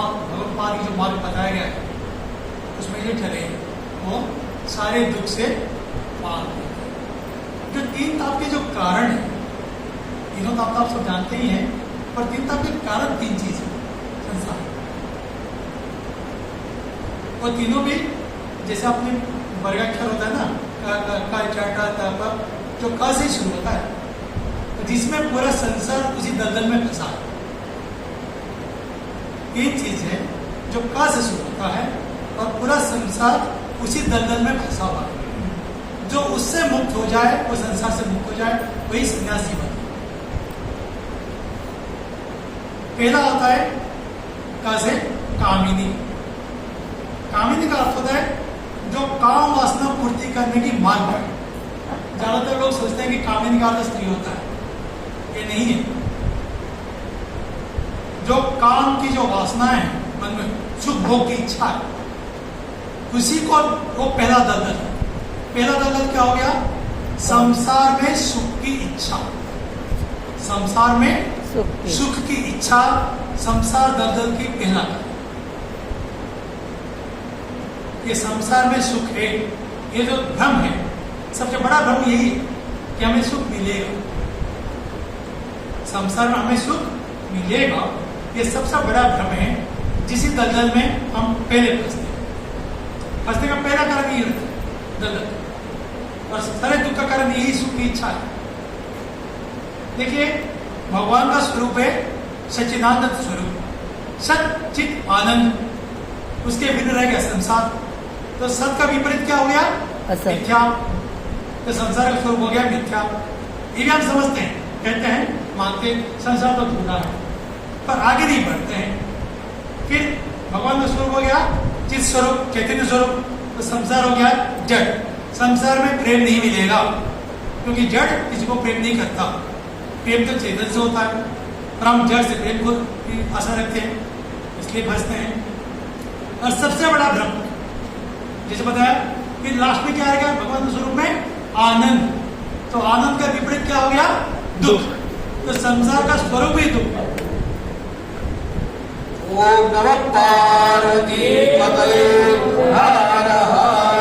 भगवत्पाद की जो मार्ग बताया गया है उसमें ये चले वो सारे दुख से पार होते हैं। जो तीन ताप के जो कारण है, तीनों ताप तो आप सब जानते ही हैं, पर तीन ताप के कारण तीन चीज है संसार। वो तीनों भी जैसे अपने वर्गाक्षर होता है ना, का चाटा ताप, जो क से शुरू होता है, जिसमें पूरा संसार उसी दलदल में फंसा है। तीन चीज है जो क से शुरू होता है और पूरा संसार उसी दलदल में फंसा हुआ है। जो उससे मुक्त हो जाए, वो संसार से मुक्त हो जाए, वही संन्यास जीवन है। पहला होता है क से कामिनी। कामिनी का अर्थ होता है जो काम वासना पूर्ति करने की मांग है। ज्यादातर लोग सोचते हैं कि कामिनी का अर्थ स्त्री होता है, ये नहीं है। जो काम की जो वासना है मन में, सुख भोग की इच्छा है, उसी को वो पहला दलदल है। पहला दलदल क्या हो गया? संसार में सुख की इच्छा। संसार में सुख की इच्छा संसार दलदल की पहला है। ये संसार में सुख है, ये जो भ्रम है, सबसे बड़ा भ्रम यही है कि हमें सुख मिलेगा, संसार में हमें सुख मिलेगा। ये सबसे बड़ा भ्रम है, जिसी दलदल में हम पहले फंसते हैं। फंसने का पहला कारण यही होता है दलदल, और सारे दुख का कारण यही सुख की इच्छा है। देखिए, भगवान का स्वरूप है सच्चिदानंद स्वरूप, सत चित आनंद। उसके बिना रह गया संसार, तो सत का विपरीत क्या हो गया? मिथ्या। तो संसार का स्वरूप हो गया मिथ्या। ये भी हम समझते हैं, कहते हैं, मानते संसार तो झूठा है, पर आगे नहीं बढ़ते हैं। फिर भगवान का स्वरूप हो गया चित स्वरूप, चैतन्य स्वरूप, तो संसार हो गया जड़। संसार में प्रेम नहीं मिलेगा, क्योंकि जड़ किसी को प्रेम नहीं करता। प्रेम तो चेतन से होता है, पर हम जड़ से प्रेम को आशा रखते हैं, इसलिए फंसते हैं। और सबसे बड़ा भ्रम, जैसे बताया कि लास्ट में क्या आएगा भगवान के स्वरूप में? आनंद। तो आनंद का विपरीत क्या हो गया? दुख। तो संसार का स्वरूप ही दुख है। ओम नमः पार्वती पतये हर हर